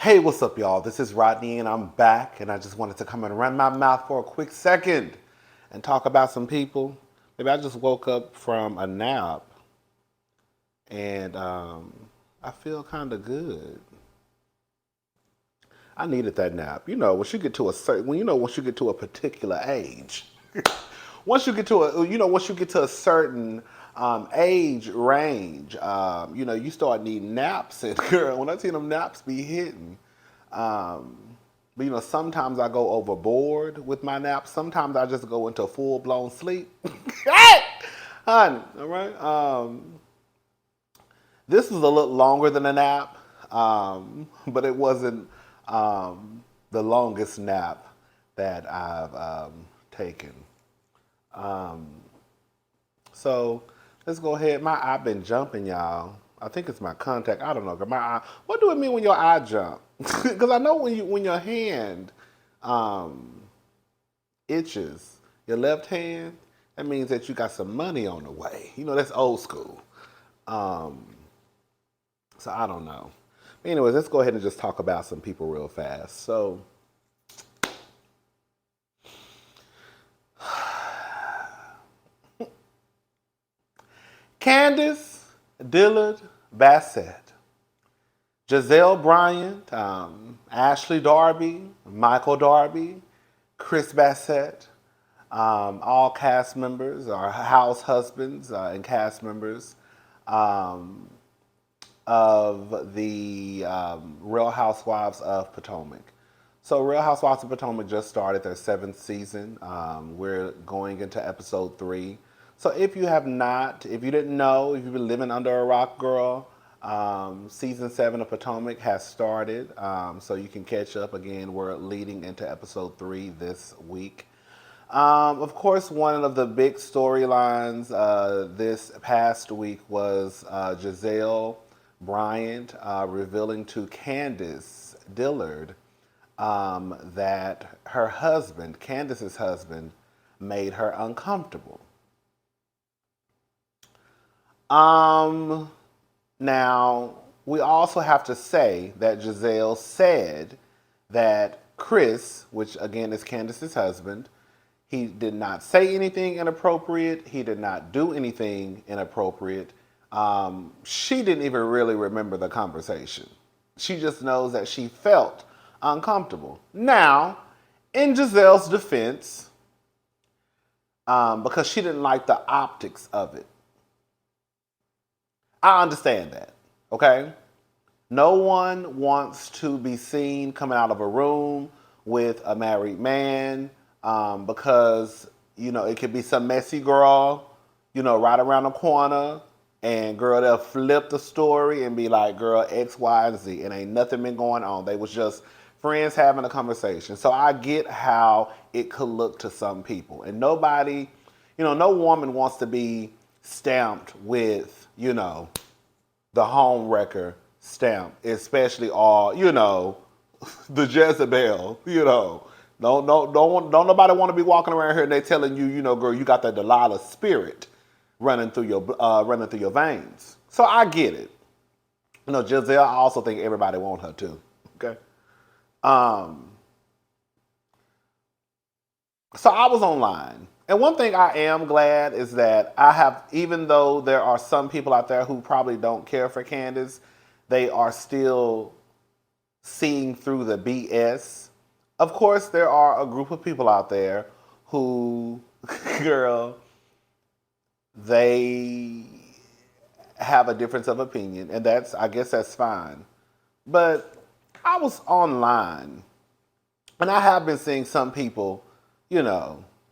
Hey, what's up, y'all? This is Rodney, and I'm back, and I just wanted to come and run my mouth for a quick second and talk about some people. Maybe I just woke up from a nap, and I feel kind of good. I needed that nap. Once you get to a certain, once you get to a particular age, once you get to a certain age range, you start needing naps. And girl, when I see them naps be hitting, um, but sometimes I go overboard with my naps. Sometimes I just go into full blown sleep. Hey, honey, all right. This was a little longer than a nap, but it wasn't the longest nap that I've taken. Um, so let's go ahead. My eye been jumping, y'all. I think it's my contact. I don't know. My eye. What do it mean when your eye jump? Because I know when your hand itches, your left hand, that means that you got some money on the way. That's old school. So I don't know. But anyways, let's go ahead and just talk about some people real fast. So Candiace Dillard Bassett, Giselle Bryant, Ashley Darby, Michael Darby, Chris Bassett, all cast members, or house husbands and cast members of the Real Housewives of Potomac. So Real Housewives of Potomac just started their 7th season. We're going into episode 3. So if you didn't know, if you've been living under a rock, girl, season 7 of Potomac has started. So you can catch up again. We're leading into episode 3 this week. Of course, one of the big storylines this past week was Giselle Bryant revealing to Candiace Dillard that her husband, Candiace's husband, made her uncomfortable. Now, we also have to say that Giselle said that Chris, which again is Candiace's husband, he did not say anything inappropriate. He did not do anything inappropriate. She didn't even really remember the conversation. She just knows that she felt uncomfortable. Now, in Giselle's defense, because she didn't like the optics of it. I understand that, okay? No one wants to be seen coming out of a room with a married man because, it could be some messy girl, right around the corner. And girl, they'll flip the story and be like, girl, X, Y, and Z. And ain't nothing been going on. They was just friends having a conversation. So I get how it could look to some people. And nobody, no woman wants to be stamped with, the home wrecker stamp. Especially all, the Jezebel, Don't nobody want to be walking around here and they telling you, girl, you got that Delilah spirit running through your veins. So I get it. Giselle, I also think everybody want her too. Okay. So I was online. And one thing I am glad is that even though there are some people out there who probably don't care for Candiace, they are still seeing through the BS. Of course, there are a group of people out there who, girl, they have a difference of opinion, and I guess that's fine. But I was online, and I have been seeing some people,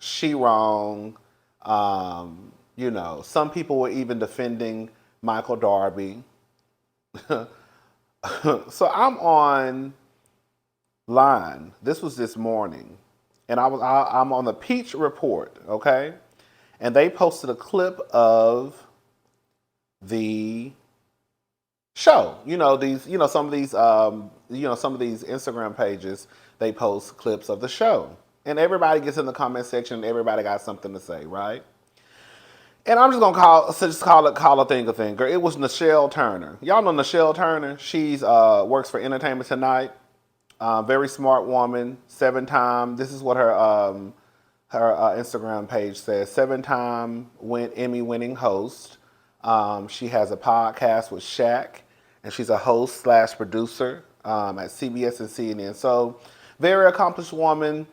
she wrong. Some people were even defending Michael Darby. So I'm online. This was this morning, and I'm on the Peach Report, okay? And they posted a clip of the show. Some of these Instagram pages, they post clips of the show. And everybody gets in the comment section and everybody got something to say, right? And I'm just gonna call a thing. Girl, it was Nichelle Turner. Y'all know Nichelle Turner. She's works for Entertainment Tonight. Very smart woman, 7-time. This is what her Instagram page says. 7-time Emmy-winning host. She has a podcast with Shaq, and she's a host slash producer at CBS and CNN. So, very accomplished woman,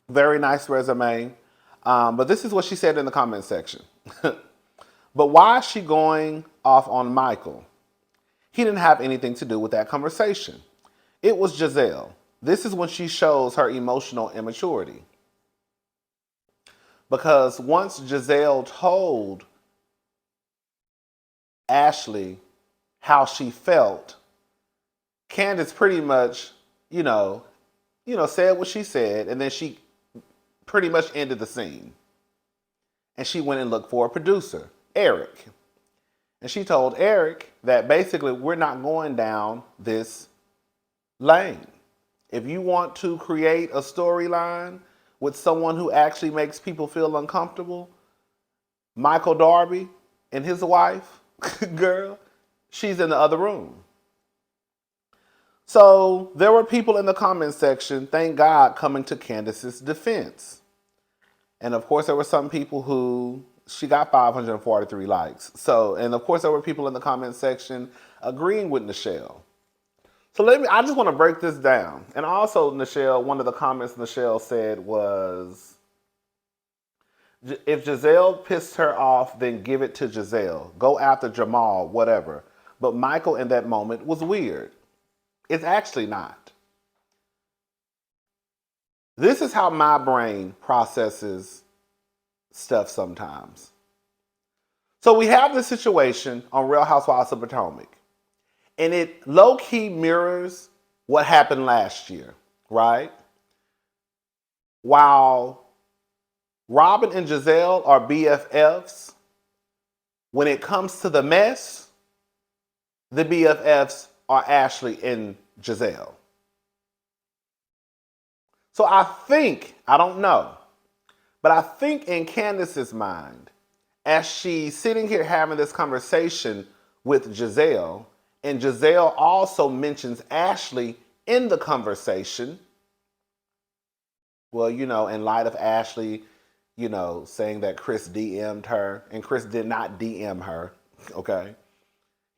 very nice resume. But this is what she said in the comment section. But why is she going off on Michael? He didn't have anything to do with that conversation. It was Giselle. This is when she shows her emotional immaturity. Because once Giselle told Ashley how she felt, Candiace pretty much, said what she said, and then she pretty much ended the scene. And she went and looked for a producer, Eric. And she told Eric that basically we're not going down this lane. If you want to create a storyline with someone who actually makes people feel uncomfortable, Michael Darby and his wife, girl, she's in the other room. So there were people in the comment section, thank God, coming to Candiace's defense. And of course, there were some people who, she got 543 likes. And of course, there were people in the comment section agreeing with Nichelle. So I just want to break this down. And also, Nichelle, one of the comments Nichelle said was, if Giselle pissed her off, then give it to Giselle. Go after Jamal, whatever. But Michael in that moment was weird. It's actually not. This is how my brain processes stuff sometimes. So we have this situation on Real Housewives of Potomac. And it low-key mirrors what happened last year, right? While Robin and Giselle are BFFs, when it comes to the mess, the BFFs are Ashley and Giselle. So I don't know, but I think in Candiace's mind, as she's sitting here having this conversation with Giselle, and Giselle also mentions Ashley in the conversation. Well, in light of Ashley, saying that Chris DM'd her, and Chris did not DM her, okay?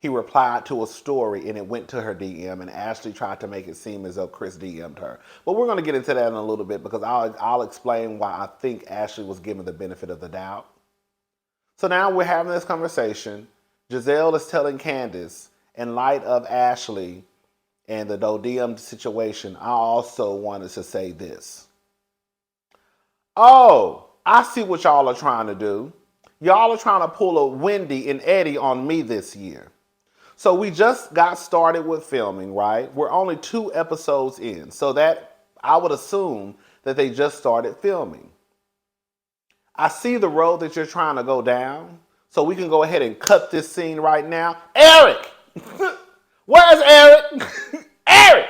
He replied to a story and it went to her DM, and Ashley tried to make it seem as though Chris DM'd her. But we're going to get into that in a little bit because I'll explain why I think Ashley was given the benefit of the doubt. So now we're having this conversation. Giselle is telling Candiace, in light of Ashley and the no DM situation, I also wanted to say this. Oh, I see what y'all are trying to do. Y'all are trying to pull a Wendy and Eddie on me this year. So we just got started with filming, right? We're only 2 episodes in. So that I would assume that they just started filming. I see the road that you're trying to go down. So we can go ahead and cut this scene right now. Eric! Where's Eric? Eric!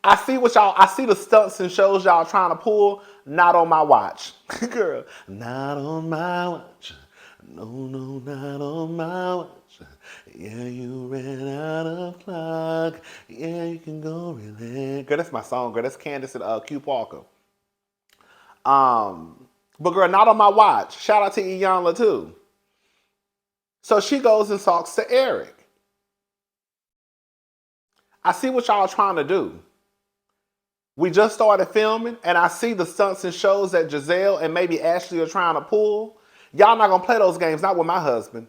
I see the stunts and shows y'all trying to pull. Not on my watch. Girl, not on my watch. No, not on my watch. Yeah, you ran out of clock. Yeah, you can go relax. Girl, that's my song, girl. That's Candiace and Q Parker. But girl, not on my watch. Shout out to Iyanla too. So she goes and talks to Eric. I see what y'all are trying to do. We just started filming, and I see the stunts and shows that Giselle and maybe Ashley are trying to pull. Y'all not going to play those games, not with my husband.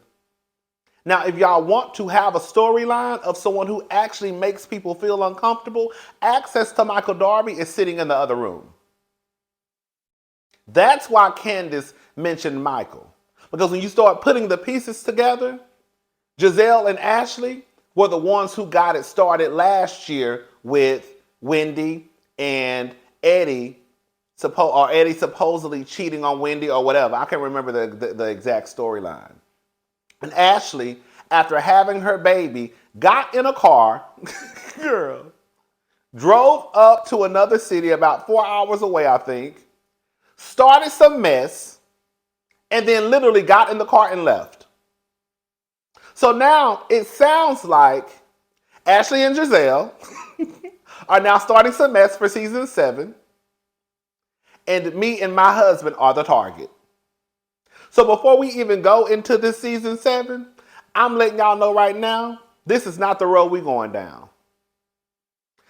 Now, if y'all want to have a storyline of someone who actually makes people feel uncomfortable, access to Michael Darby is sitting in the other room. That's why Candiace mentioned Michael. Because when you start putting the pieces together, Giselle and Ashley were the ones who got it started last year with Wendy and Eddie supposedly cheating on Wendy or whatever. I can't remember the exact storyline. And Ashley, after having her baby, got in a car, girl, drove up to another city about 4 hours away, I think, started some mess, and then literally got in the car and left. So now it sounds like Ashley and Giselle are now starting some mess for season 7. And me and my husband are the target. So before we even go into this season 7, I'm letting y'all know right now, this is not the road we're going down.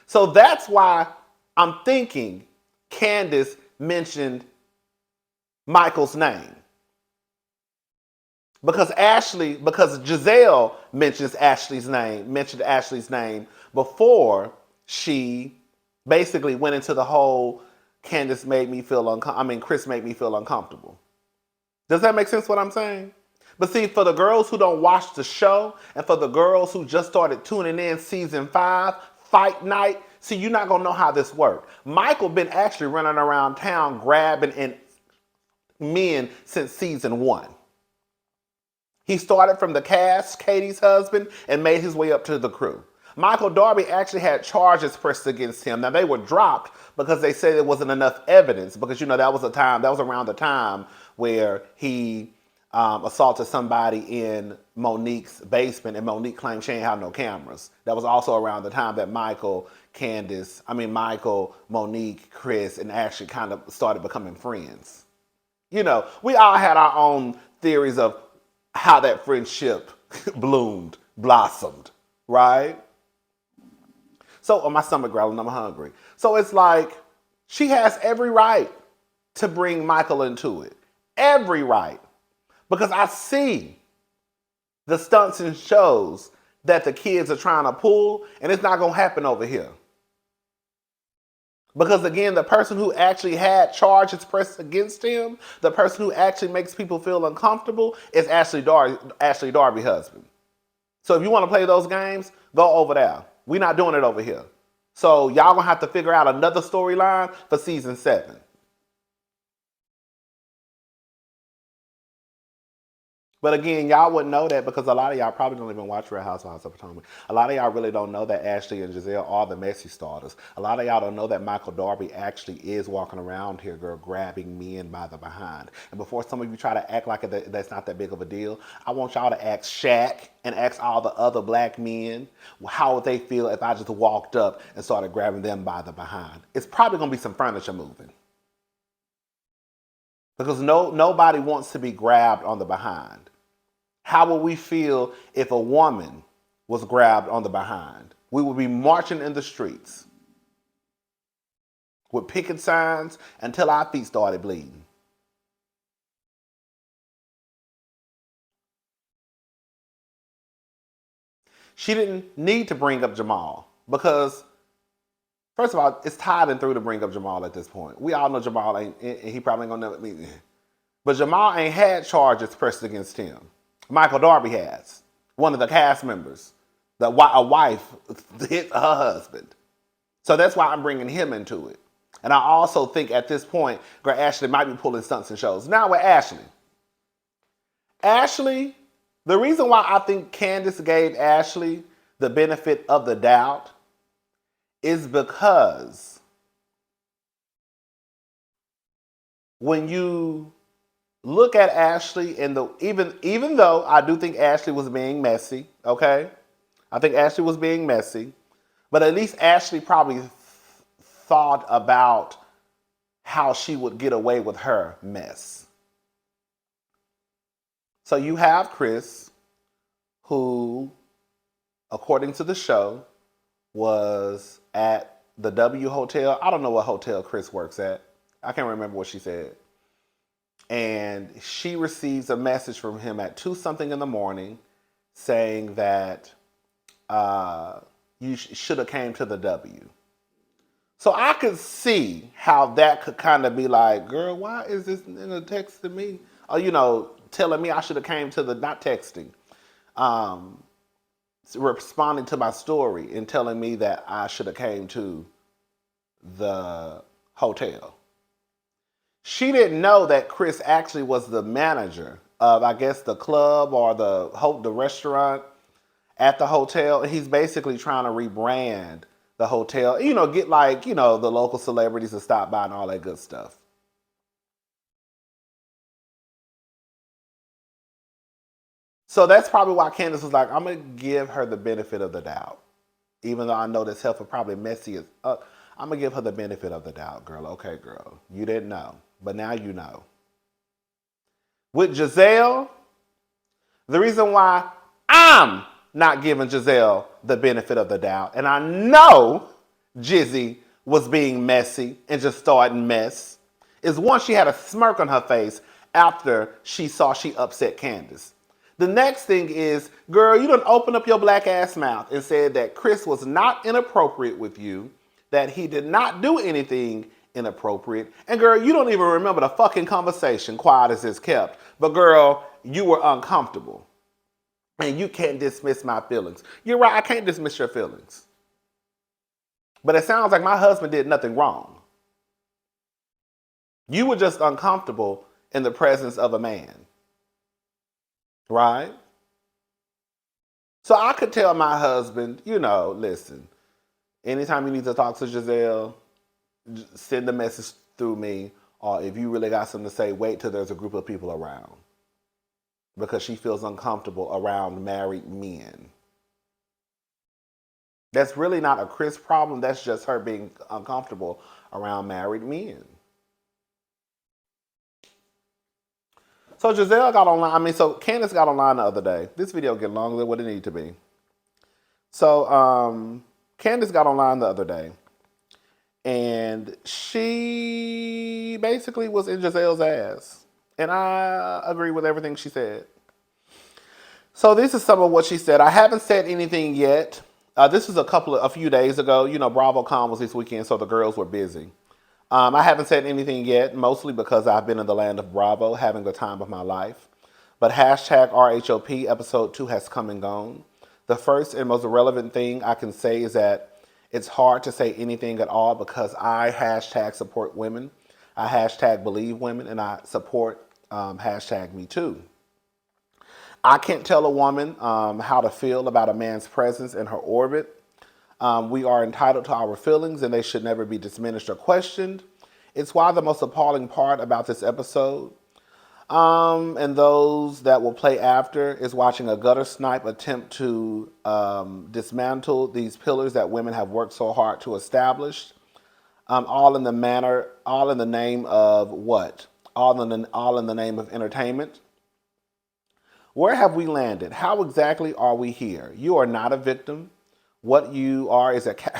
So that's why I'm thinking Candiace mentioned Michael's name. Because Giselle mentioned Ashley's name before she basically went into the whole Chris made me feel uncomfortable. Does that make sense what I'm saying? But see, for the girls who don't watch the show, and for the girls who just started tuning in season 5, Fight Night, see, you're not gonna know how this worked. Michael been actually running around town grabbing men since season 1. He started from the cast, Katie's husband, and made his way up to the crew. Michael Darby actually had charges pressed against him. Now they were dropped because they said there wasn't enough evidence, because that was around the time where he assaulted somebody in Monique's basement, and Monique claimed she ain't had no cameras. That was also around the time that Michael, Monique, Chris, and Ashley kind of started becoming friends. We all had our own theories of how that friendship blossomed, right? So, my stomach growling, I'm hungry. So it's like, she has every right to bring Michael into it. Every right. Because I see the stunts and shows that the kids are trying to pull, and it's not going to happen over here. Because again, the person who actually had charges pressed against him, the person who actually makes people feel uncomfortable, is Ashley Darby's husband. So if you want to play those games, go over there. We're not doing it over here. So y'all gonna have to figure out another storyline for season 7. But again, y'all wouldn't know that because a lot of y'all probably don't even watch Real Housewives of Potomac. A lot of y'all really don't know that Ashley and Giselle are the messy starters. A lot of y'all don't know that Michael Darby actually is walking around here, girl, grabbing men by the behind. And before some of you try to act like that's not that big of a deal, I want y'all to ask Shaq and ask all the other black men how would they feel if I just walked up and started grabbing them by the behind. It's probably going to be some furniture moving. Because nobody wants to be grabbed on the behind. How would we feel if a woman was grabbed on the behind? We would be marching in the streets with picket signs until our feet started bleeding. She didn't need to bring up Jamal because, first of all, it's tied and through to bring up Jamal at this point. We all know Jamal he probably ain't gonna never meet. But Jamal ain't had charges pressed against him. Michael Darby has. One of the cast members. A wife hit her husband. So that's why I'm bringing him into it. And I also think at this point, girl, Ashley might be pulling stunts and shows. Now with Ashley, the reason why I think Candiace gave Ashley the benefit of the doubt is because when you look at Ashley and even though I do think Ashley was being messy, okay? I think Ashley was being messy, but at least Ashley probably thought about how she would get away with her mess. So you have Chris, who, according to the show, was at the W Hotel. I don't know what hotel Chris works at. I can't remember what she said. And she receives a message from him at 2-something in the morning saying that you should have came to the W. So I could see how that could kind of be like, girl, why is this nigga texting me? Or, telling me I should have came to the, not texting, responding to my story and telling me that I should have came to the hotel. She didn't know that Chris actually was the manager of, I guess, the club or the restaurant at the hotel. He's basically trying to rebrand the hotel, get the local celebrities to stop by and all that good stuff. So that's probably why Candiace was like, I'm going to give her the benefit of the doubt. Even though I know this heifer probably messy as up, I'm going to give her the benefit of the doubt, girl. Okay, girl. You didn't know, but now you know. With Giselle, the reason why I'm not giving Giselle the benefit of the doubt, and I know Jizzy was being messy and just starting mess, is one, she had a smirk on her face after she saw she upset Candiace. The next thing is, girl, you done opened up your black ass mouth and said that Chris was not inappropriate with you, that he did not do anything inappropriate. And girl, you don't even remember the fucking conversation, quiet as it's kept. But girl, you were uncomfortable. And you can't dismiss my feelings. You're right, I can't dismiss your feelings. But it sounds like my husband did nothing wrong. You were just uncomfortable in the presence of a man. Right? So I could tell my husband, listen, anytime you need to talk to Giselle, send a message through me. Or if you really got something to say, wait till there's a group of people around. Because she feels uncomfortable around married men. That's really not a Chris problem. That's just her being uncomfortable around married men. So Giselle got online. So Candiace got online the other day. This video get longer than what it needed to be. So Candiace got online the other day. And she basically was in Giselle's ass. And I agree with everything she said. So this is some of what she said. I haven't said anything yet. This is a few days ago. BravoCon was this weekend, so the girls were busy. I haven't said anything yet, mostly because I've been in the land of Bravo, having the time of my life. But hashtag RHOP episode 2 has come and gone. The first and most relevant thing I can say is that it's hard to say anything at all because I hashtag support women. I hashtag believe women, and I support hashtag me too. I can't tell a woman how to feel about a man's presence in her orbit. We are entitled to our feelings and they should never be diminished or questioned. It's why the most appalling part about this episode and those that will play after is watching a gutter snipe attempt to dismantle these pillars that women have worked so hard to establish. All in the name of what? All in the name of entertainment. Where have we landed? How exactly are we here? You are not a victim. What you are is a this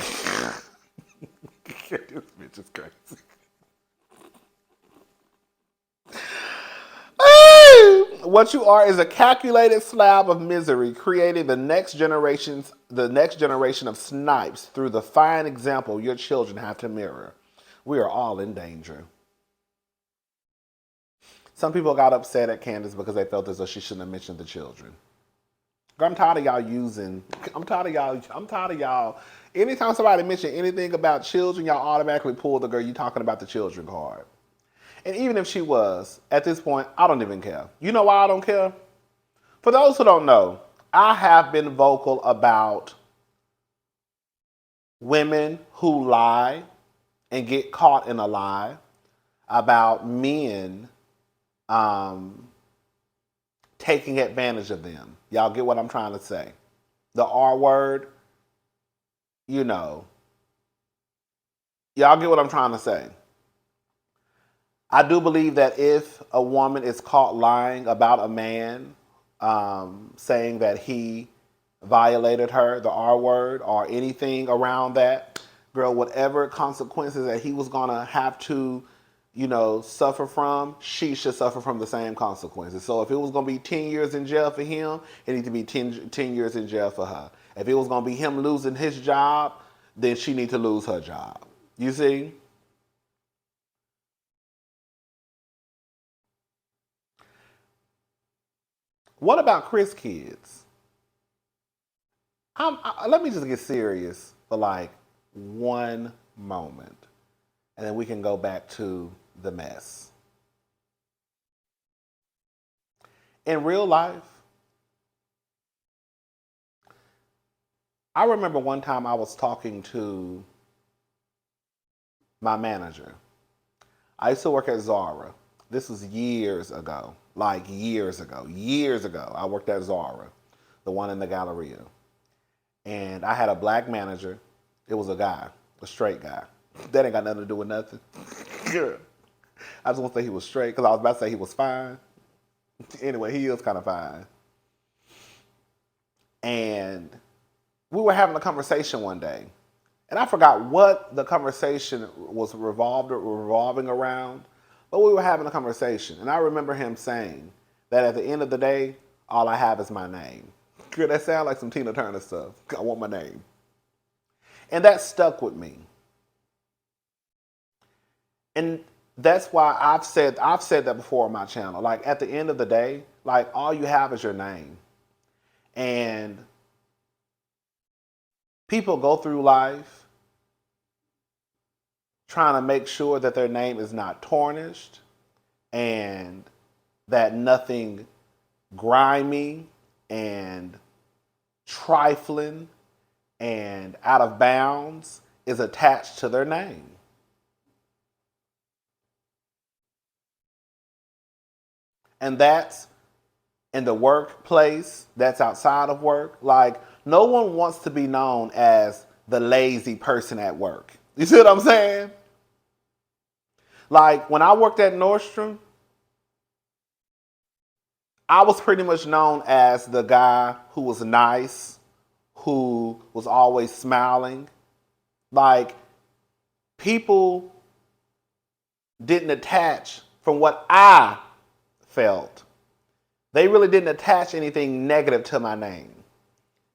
bitch is crazy. What you are is a calculated slab of misery, creating the next generation of snipes through the fine example your children have to mirror. We are all in danger. Some people got upset at Candiace because they felt as though she shouldn't have mentioned the children. I'm tired of y'all. Anytime somebody mentions anything about children, y'all automatically pull the girl you talking about the children card. And even if she was, at this point, I don't even care. You know why I don't care? For those who don't know, I have been vocal about women who lie and get caught in a lie, about men taking advantage of them. Y'all get what I'm trying to say? The R word, y'all get what I'm trying to say? I do believe that if a woman is caught lying about a man, saying that he violated her, the R word, or anything around that, girl, whatever consequences that he was gonna have to suffer from, she should suffer from the same consequences. So if it was going to be 10 years in jail for him, it needs to be 10 years in jail for her. If it was going to be him losing his job, then she needs to lose her job. You see? What about Chris kids? Let me just get serious for like one moment. And then we can go back to the mess. In real life, I remember one time I was talking to my manager. I used to work at Zara. This was years ago. Years ago. I worked at Zara, the one in the Galleria. And I had a black manager. It was a guy, a straight guy. That ain't got nothing to do with nothing. Girl. I just want to say he was straight because I was about to say he was fine. Anyway, he is kind of fine. And we were having a conversation one day. And I forgot what the conversation was revolving around. But we were having a conversation. And I remember him saying that at the end of the day, all I have is my name. Girl, that sounds like some Tina Turner stuff. I want my name. And that stuck with me. And that's why I've said that before on my channel. Like at the end of the day, like all you have is your name. And people go through life trying to make sure that their name is not tarnished and that nothing grimy and trifling and out of bounds is attached to their name. And that's in the workplace, that's outside of work. Like, no one wants to be known as the lazy person at work. You see what I'm saying? Like, when I worked at Nordstrom, I was pretty much known as the guy who was nice, who was always smiling. Like, people didn't attach from what I felt. They really didn't attach anything negative to my name.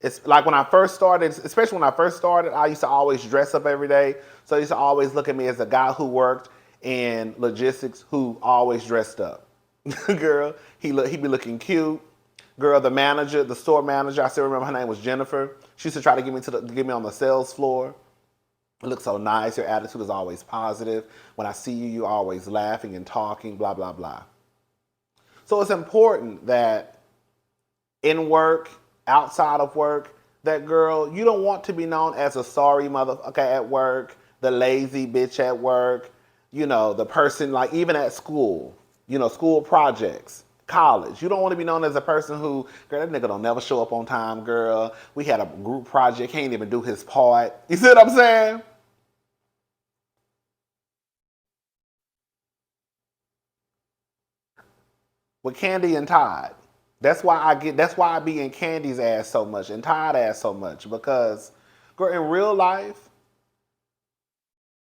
It's like when I first started, especially when I first started, I used to always dress up every day. So they used to always look at me as a guy who worked in logistics who always dressed up. Girl, he'd be looking cute. Girl, the manager, the store manager, I still remember her name was Jennifer. She used to try to get me on the sales floor. You look so nice. Your attitude is always positive. When I see you, you're always laughing and talking, blah, blah, blah. So it's important that in work, outside of work, that girl, you don't want to be known as a sorry motherfucker at work, the lazy bitch at work, the person like even at school, school projects, college. You don't want to be known as a person who, girl, that nigga don't never show up on time, girl. We had a group project, can't even do his part. You see what I'm saying? With Candy and Todd. That's why I be in Candy's ass so much and Todd ass so much because, girl, in real life,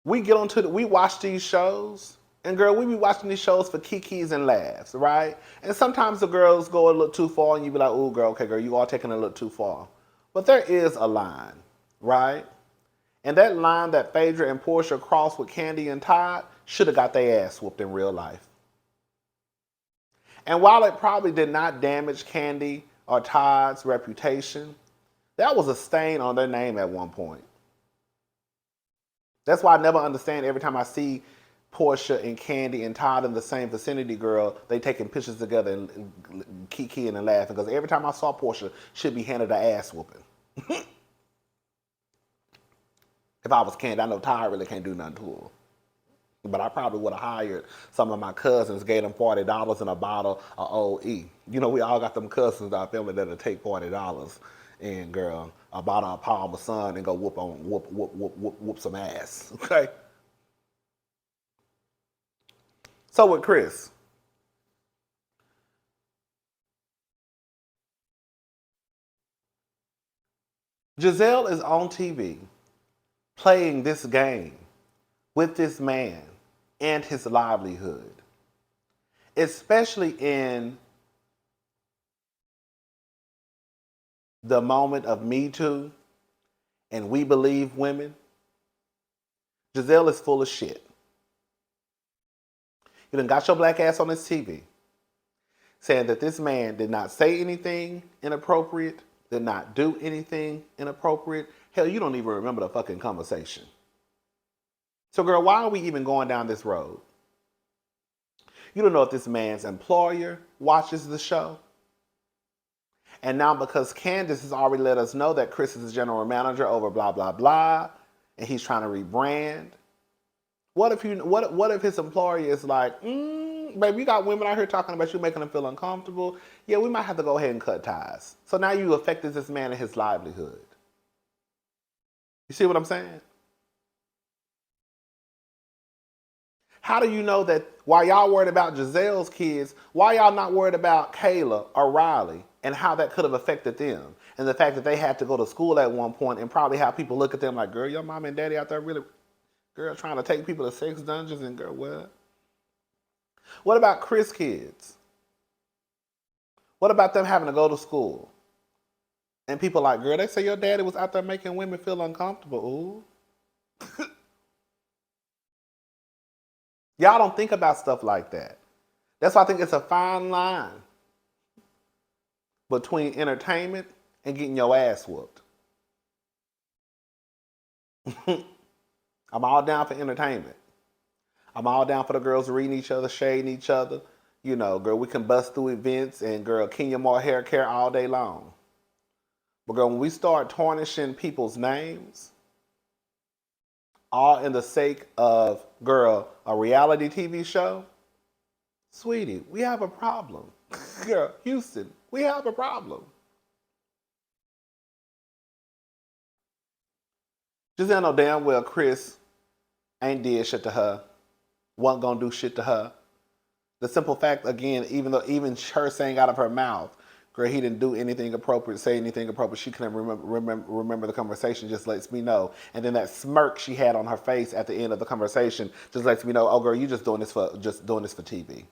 we watch these shows and girl, we be watching these shows for kikis and laughs, right? And sometimes the girls go a little too far and you be like, oh girl, okay girl, you all taking a little too far. But there is a line, right? And that line that Phaedra and Portia crossed with Candy and Todd should have got their ass whooped in real life. And while it probably did not damage Candy or Todd's reputation, that was a stain on their name at one point. That's why I never understand every time I see Portia and Candy and Todd in the same vicinity, girl, they taking pictures together and kikiing and laughing. Because every time I saw Portia, she'd be handed an ass whooping. If I was Candy, I know Todd really can't do nothing to her. But I probably would have hired some of my cousins, gave them $40 and a bottle of OE. We all got them cousins in our family that'll take $40 and girl, a bottle of Palmer Sun and go whoop some ass. Okay. So with Chris, Giselle is on TV playing this game with this man and his livelihood, especially in the moment of Me Too and We Believe Women. Giselle is full of shit. You done got your black ass on this TV saying that this man did not say anything inappropriate, did not do anything inappropriate. Hell, you don't even remember the fucking conversation. So girl, why are we even going down this road? You don't know if this man's employer watches the show. And now because Candiace has already let us know that Chris is the general manager over blah, blah, blah, and he's trying to rebrand. What if his employer is like, baby, you got women out here talking about you, making them feel uncomfortable. Yeah, we might have to go ahead and cut ties. So now you affected this man and his livelihood. You see what I'm saying? How do you know that while y'all worried about Giselle's kids, why y'all not worried about Kayla or Riley and how that could have affected them? And the fact that they had to go to school at one point and probably have people look at them like, girl, your mom and daddy out there really, girl, trying to take people to sex dungeons and girl, what? What about Chris' kids? What about them having to go to school? And people like, girl, they say your daddy was out there making women feel uncomfortable. Ooh. Y'all don't think about stuff like that. That's why I think it's a fine line between entertainment and getting your ass whooped. I'm all down for entertainment. I'm all down for the girls reading each other, shading each other. You know, girl, we can bust through events and girl, Kenya Moore hair care all day long. But girl, when we start tarnishing people's names, all in the sake of, girl, a reality TV show, sweetie, we have a problem. Girl, Houston, we have a problem. Giselle know damn well Chris ain't did shit to her, wasn't gonna do shit to her. The simple fact, again, even her saying out of her mouth, girl, he didn't do anything appropriate, say anything appropriate, she couldn't remember the conversation, just lets me know. And then that smirk she had on her face at the end of the conversation just lets me know, oh girl, you just doing this for TV.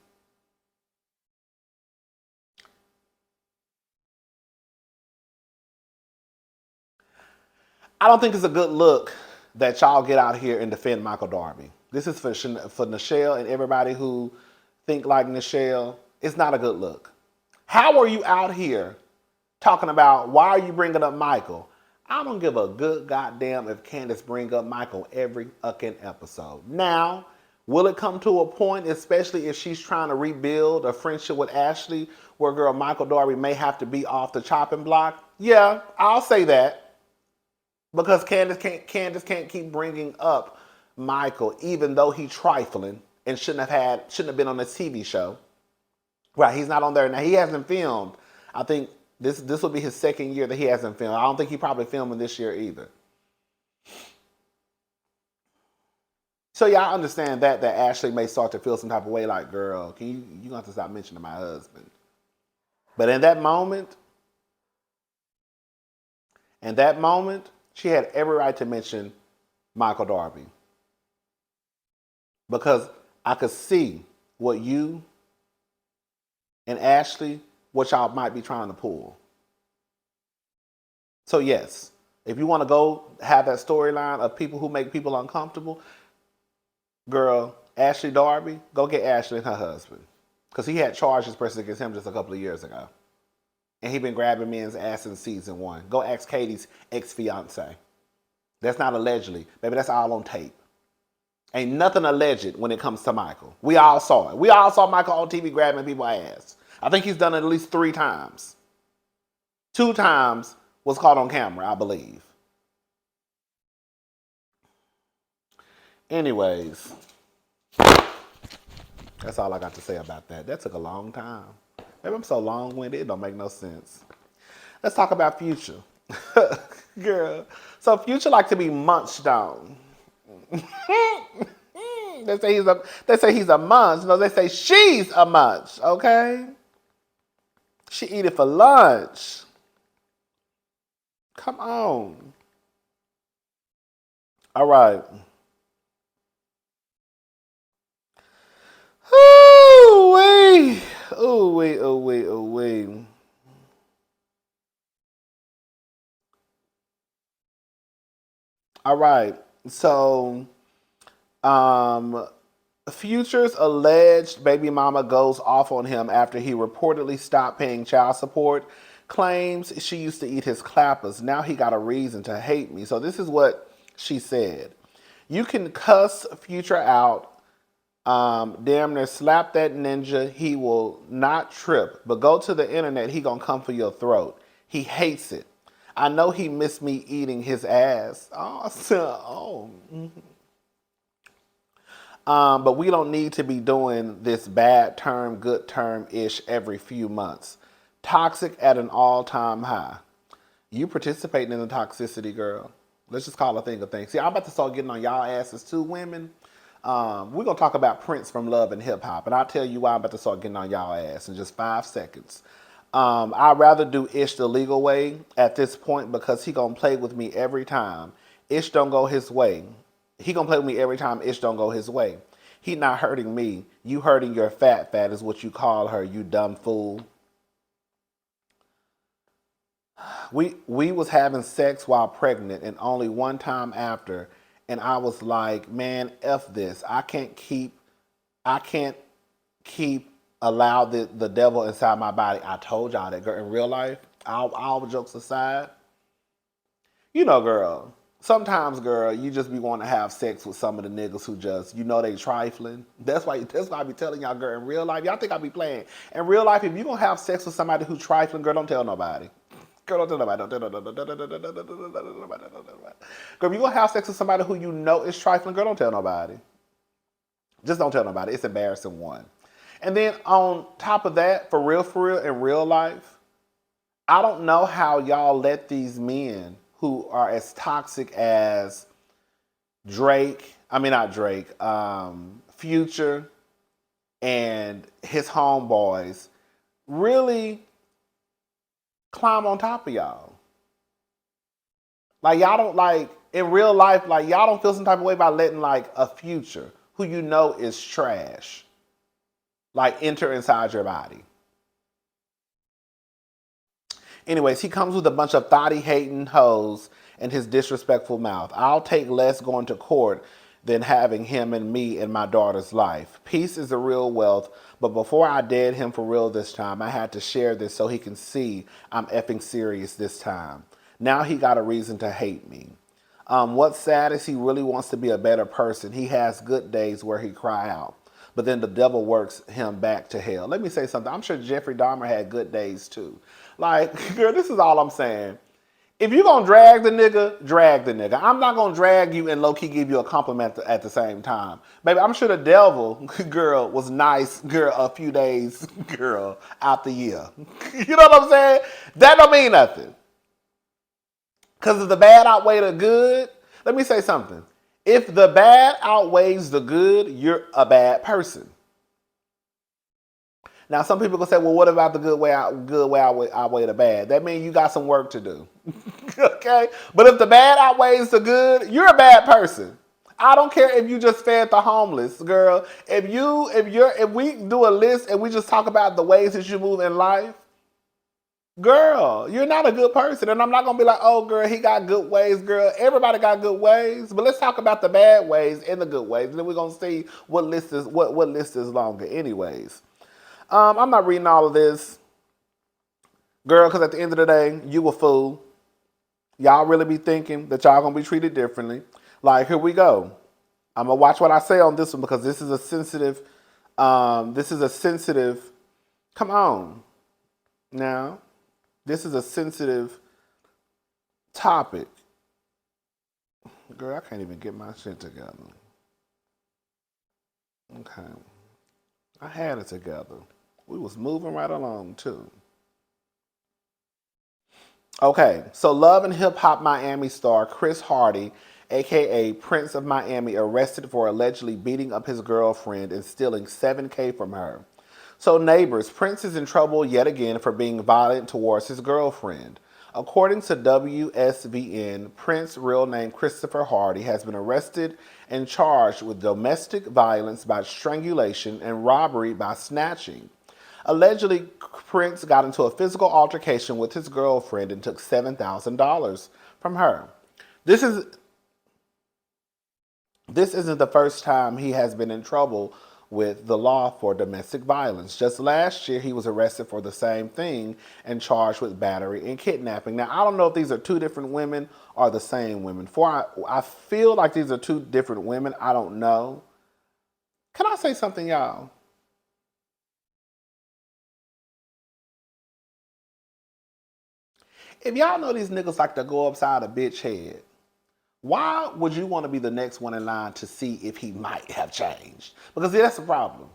I don't think it's a good look that y'all get out here and defend Michael Darby. This is for Nichelle and everybody who think like Nichelle. It's not a good look. How are you out here talking about why are you bringing up Michael? I don't give a good goddamn if Candiace bring up Michael every fucking episode. Now, will it come to a point, especially if she's trying to rebuild a friendship with Ashley, where girl Michael Darby may have to be off the chopping block? Yeah, I'll say that. Because Candiace can't keep bringing up Michael, even though he's trifling and shouldn't have been on this TV show. Right, he's not on there now. He hasn't filmed. I think this will be his second year that he hasn't filmed. I don't think he probably filming this year either. So y'all understand that Ashley may start to feel some type of way, like, girl, can you gonna have to stop mentioning my husband. But in that moment, she had every right to mention Michael Darby. Because I could see what you and Ashley, what y'all might be trying to pull. So yes, if you want to go have that storyline of people who make people uncomfortable, girl, Ashley Darby, go get Ashley and her husband. Because he had charges pressed against him just a couple of years ago. And he been grabbing men's ass in season 1. Go ask Katie's ex-fiance. That's not allegedly. Baby, that's all on tape. Ain't nothing alleged when it comes to Michael. We all saw it. We all saw Michael on TV grabbing people's ass. I think he's done it at least 3 times. 2 times was caught on camera, I believe. Anyways, that's all I got to say about that. That took a long time. Maybe I'm so long-winded, it don't make no sense. Let's talk about Future. Girl. So Future like to be munched on. They say he's a munch. No, they say she's a munch, okay? She eat it for lunch. Come on. All right. Ooh-wee. Ooh-wee, ooh-wee, ooh-wee. All right. So, Future's alleged baby mama goes off on him after he reportedly stopped paying child support. Claims she used to eat his clappers. Now he got a reason to hate me. So this is what she said. You can cuss Future out. Damn near slap that ninja. He will not trip. But go to the internet. He gonna come for your throat. He hates it. I know he missed me eating his ass. Oh. But we don't need to be doing this bad term, good term-ish every few months. Toxic at an all-time high. You participating in the toxicity, girl. Let's just call a thing a thing. See, I'm about to start getting on y'all asses too, women. We're going to talk about Prince from Love and Hip Hop. And I'll tell you why I'm about to start getting on y'all ass in just 5 seconds. I'd rather do Ish the legal way at this point because he going to play with me every time. Ish don't go his way. He going to play with me every time Ish don't go his way. He not hurting me. You hurting your fat is what you call her, you dumb fool. We was having sex while pregnant and only one time after, and I was like, man, F this. I can't keep allow the devil inside my body. I told y'all that, girl. In real life, all jokes aside, you know, girl, sometimes, girl, you just be wanting to have sex with some of the niggas who just, you know, they trifling. That's why I be telling y'all, girl, in real life, y'all think I be playing. In real life, if you gonna have sex with somebody who trifling, girl, don't tell nobody. Girl, don't tell nobody. Don't tell nobody. Girl, if you gonna have sex with somebody who you know is trifling, girl, don't tell nobody. Just don't tell nobody. It's embarrassing, one. And then on top of that, for real, in real life, I don't know how y'all let these men who are as toxic as Future and his homeboys really climb on top of y'all. Like, y'all don't, like, in real life, like, y'all don't feel some type of way by letting, like, a Future who you know is trash, like, enter inside your body. Anyways, he comes with a bunch of thotty-hating hoes in his disrespectful mouth. I'll take less going to court than having him and me in my daughter's life. Peace is the real wealth, but before I dead him for real this time, I had to share this so he can see I'm effing serious this time. Now he got a reason to hate me. What's sad is he really wants to be a better person. He has good days where he cry out, but then the devil works him back to hell. Let me say something. I'm sure Jeffrey Dahmer had good days too. Like, girl, this is all I'm saying. If you're going to drag the nigga. I'm not going to drag you and low-key give you a compliment at the same time. Baby, I'm sure the devil, girl, was nice, girl, a few days, girl, out the year. You know what I'm saying? That don't mean nothing. Because if the bad outweigh the good, let me say something. If the bad outweighs the good, you're a bad person. Now, some people can say, well, what about the good way outweigh the bad? That means you got some work to do. Okay? But if the bad outweighs the good, you're a bad person. I don't care if you just fed the homeless, girl. If we do a list and we just talk about the ways that you move in life, girl, you're not a good person. And I'm not going to be like, oh, girl, he got good ways, girl. Everybody got good ways. But let's talk about the bad ways and the good ways. And then we're going to see what list is longer. Anyways. I'm not reading all of this, girl, because at the end of the day, you a fool. Y'all really be thinking that y'all gonna be treated differently. Like, here we go. I'm gonna watch what I say on this one because this is a sensitive, come on. Now, this is a sensitive topic. Girl, I can't even get my shit together. Okay. I had it together. We was moving right along, too. Okay, so Love and Hip Hop Miami star Chris Hardy, a.k.a. Prince of Miami, arrested for allegedly beating up his girlfriend and stealing $7,000 from her. So neighbors, Prince is in trouble yet again for being violent towards his girlfriend. According to WSVN, Prince, real name Christopher Hardy, has been arrested and charged with domestic violence by strangulation and robbery by snatching. Allegedly, Prince got into a physical altercation with his girlfriend and took $7,000 from her. This isn't the first time he has been in trouble with the law for domestic violence. Just last year, he was arrested for the same thing and charged with battery and kidnapping. Now, I don't know if these are two different women or the same women. I feel like these are two different women. I don't know. Can I say something, y'all? If y'all know these niggas like to go upside a bitch head, why would you want to be the next one in line to see if he might have changed? Because that's the problem.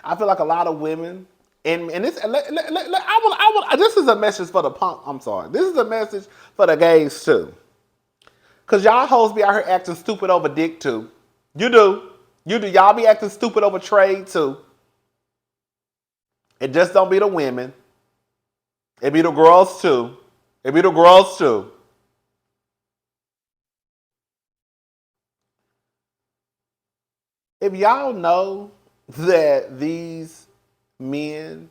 I feel like a lot of women, and this, this is a message for the punk. I'm sorry. This is a message for the gays too. Because y'all hoes be out here acting stupid over dick too. You do. You do. Y'all be acting stupid over trade too. It just don't be the women. It be the girls too. It be the girls too. If y'all know that these men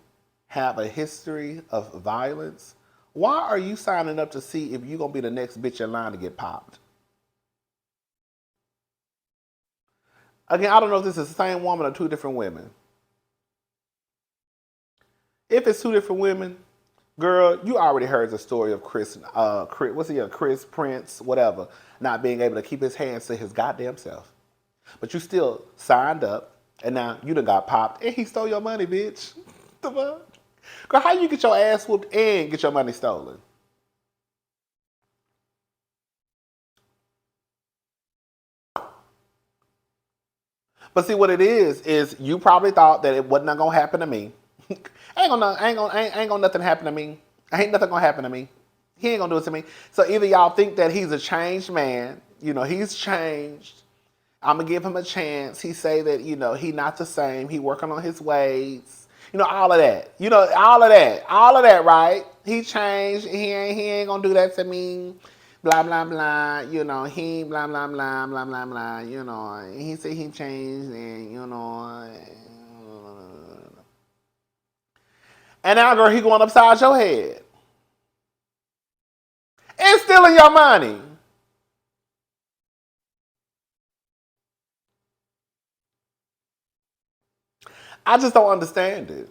have a history of violence, why are you signing up to see if you're going to be the next bitch in line to get popped? Again, I don't know if this is the same woman or two different women. If it's two different women, girl, you already heard the story of Chris Prince, whatever, not being able to keep his hands to his goddamn self. But you still signed up, and now you done got popped, and he stole your money, bitch. The fuck? Girl, how you get your ass whooped and get your money stolen? But see what it is you probably thought that it wasn't gonna happen to me. ain't gonna nothing happen to me. Ain't nothing gonna happen to me. He ain't gonna do it to me. So either y'all think that he's a changed man, he's changed. I'm gonna give him a chance. He say that, he not the same. He working on his ways. All of that. All of that, right? He changed. He ain't gonna do that to me. Blah blah blah. He blah blah blah blah blah blah. He said he changed, and now, girl, he going upside your head and stealing your money. I just don't understand it.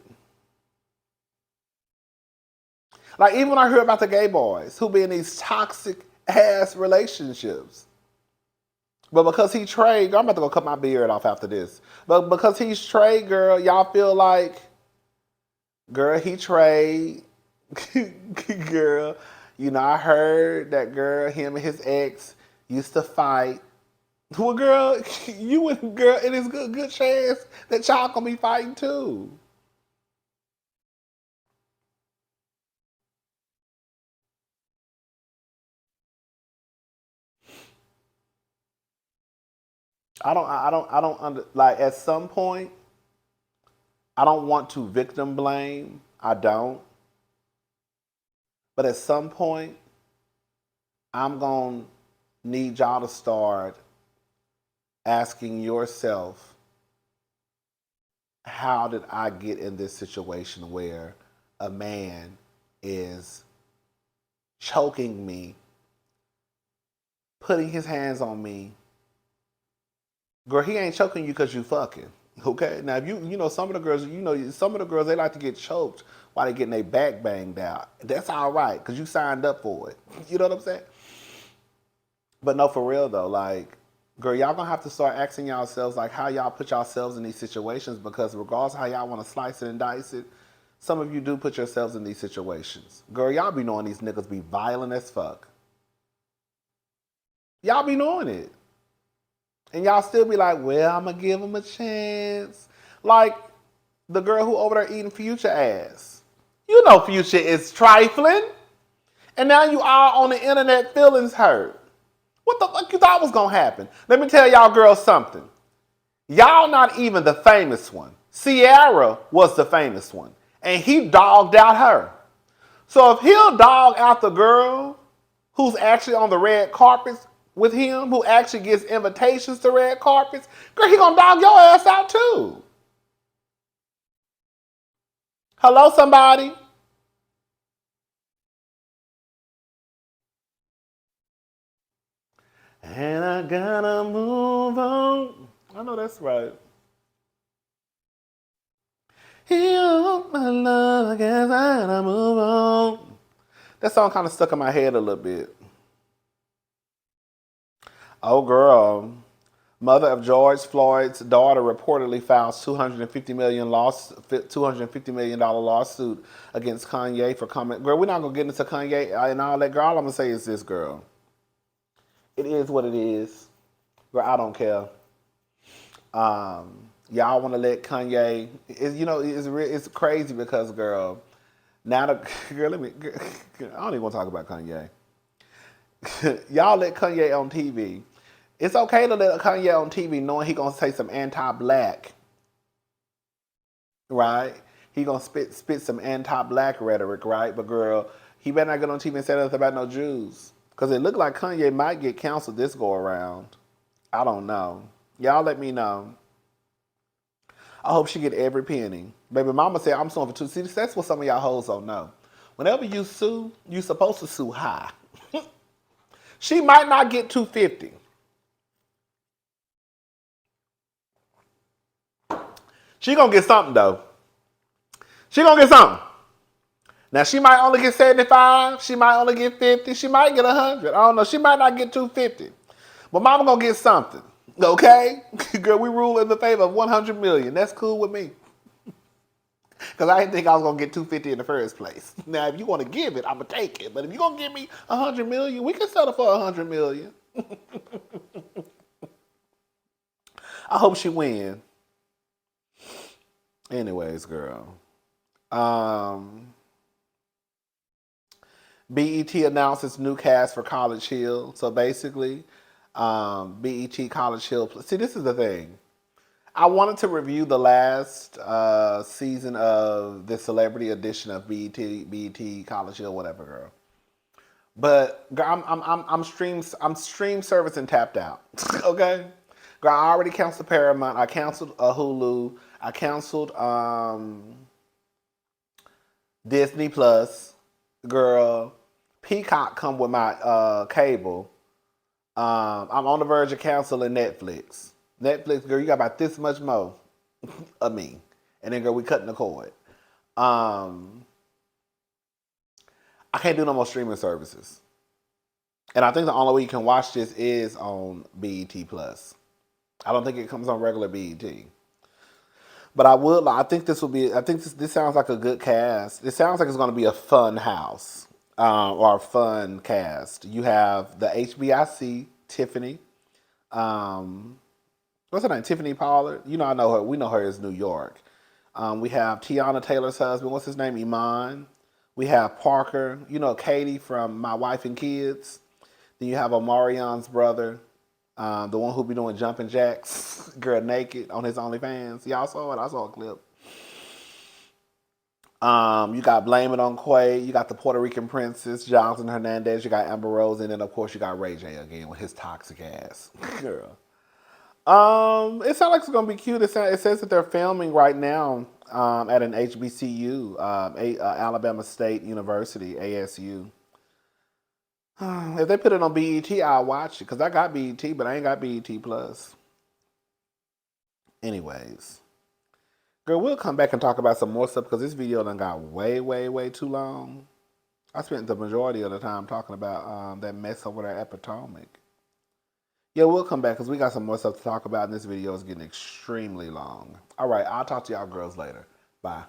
Like, even when I hear about the gay boys who be in these toxic ass relationships, but because he trade, girl, I'm about to go cut my beard off after this. But because he's trade, girl, y'all feel like, girl, he trade. Girl, I heard that, girl, him and his ex used to fight. Well, girl, girl, it is good chance that y'all gonna be fighting too. Like, at some point, I don't want to victim blame. I don't. But at some point, I'm going to need y'all to start asking yourself, how did I get in this situation where a man is choking me, putting his hands on me? Girl, he ain't choking you because you fucking. Okay? Now, if some of the girls, they like to get choked while they getting their back banged out. That's all right, because you signed up for it. You know what I'm saying? But no, for real, though, like, girl, y'all gonna have to start asking yourselves, like, how y'all put yourselves in these situations, because regardless of how y'all want to slice it and dice it, some of you do put yourselves in these situations. Girl, y'all be knowing these niggas be violent as fuck. Y'all be knowing it. And y'all still be like, well, I'm going to give him a chance. Like the girl who over there eating Future ass. You know Future is trifling. And now you all on the internet feelings hurt. What the fuck you thought was going to happen? Let me tell y'all girls something. Y'all not even the famous one. Ciara was the famous one. And he dogged out her. So if he'll dog out the girl who's actually on the red carpets with him, who actually gets invitations to red carpets, girl, he gonna dog your ass out too. Hello, somebody? And I gotta move on. I know that's right. Heal my love, I guess I gotta move on. That song kind of stuck in my head a little bit. Oh, girl. Mother of George Floyd's daughter reportedly files $250 million lawsuit against Kanye for comment. Girl, we're not going to get into Kanye and all that. Girl, all I'm going to say is this, girl. It is what it is. Girl, I don't care. Y'all want to let Kanye... It's crazy because, girl, now the... Girl, I don't even want to talk about Kanye. Y'all let Kanye on TV. It's okay to let Kanye on TV knowing he gonna say some anti-black, right? He gonna spit some anti-black rhetoric, right? But girl, he better not get on TV and say nothing about no Jews. Because it looked like Kanye might get canceled this go around. I don't know. Y'all let me know. I hope she get every penny. Baby mama said I'm suing for two. See, that's what some of y'all hoes don't know. Whenever you sue, you supposed to sue high. She might not get 250. She gonna get something though. She gonna get something. Now she might only get 75. She might only get 50. She might get 100. I don't know. She might not get 250. But mama gonna get something. Okay? Girl, we rule in the favor of 100 million. That's cool with me. Because I didn't think I was going to get 250 in the first place. Now, if you want to give it, I'm going to take it. But if you're going to give me 100 million, we can settle for 100 million. I hope she win. Anyways, girl. BET announced its new cast for College Hill. So basically, BET College Hill. See, this is the thing. I wanted to review the last season of the celebrity edition of BET College Hill, whatever, girl. But girl, I'm stream service and tapped out. Okay, girl, I already canceled Paramount. I canceled Hulu. I canceled Disney Plus. Girl, Peacock come with my cable. I'm on the verge of canceling Netflix. Netflix, girl, you got about this much more of me. And then, girl, we cutting the cord. I can't do no more streaming services. And I think the only way you can watch this is on BET Plus. I don't think it comes on regular BET. But I think this will be, I think this sounds like a good cast. It sounds like it's going to be a fun house or a fun cast. You have the HBIC, Tiffany. What's her name? Tiffany Pollard. You know, I know her. We know her as New York. We have Tiana Taylor's husband. What's his name? Iman. We have Parker. You know, Katie from My Wife and Kids. Then you have Omarion's brother, the one who be doing jumping jacks, girl naked on his OnlyFans. Y'all saw it? I saw a clip. You got Blame It on Quay. You got the Puerto Rican princess, Jonathan Hernandez. You got Amber Rose. And then, of course, you got Ray J again with his toxic ass. Girl. It sounds like it's gonna be cute. It says that they're filming right now at an HBCU, Alabama State University, ASU. If they put it on BET, I'll watch it because I got BET, but I ain't got BET Plus. Anyways, girl, we'll come back and talk about some more stuff because this video done got way, way, way too long. I spent the majority of the time talking about that mess over there at Potomac. Yeah, we'll come back because we got some more stuff to talk about, and this video is getting extremely long. All right, I'll talk to y'all girls later. Bye.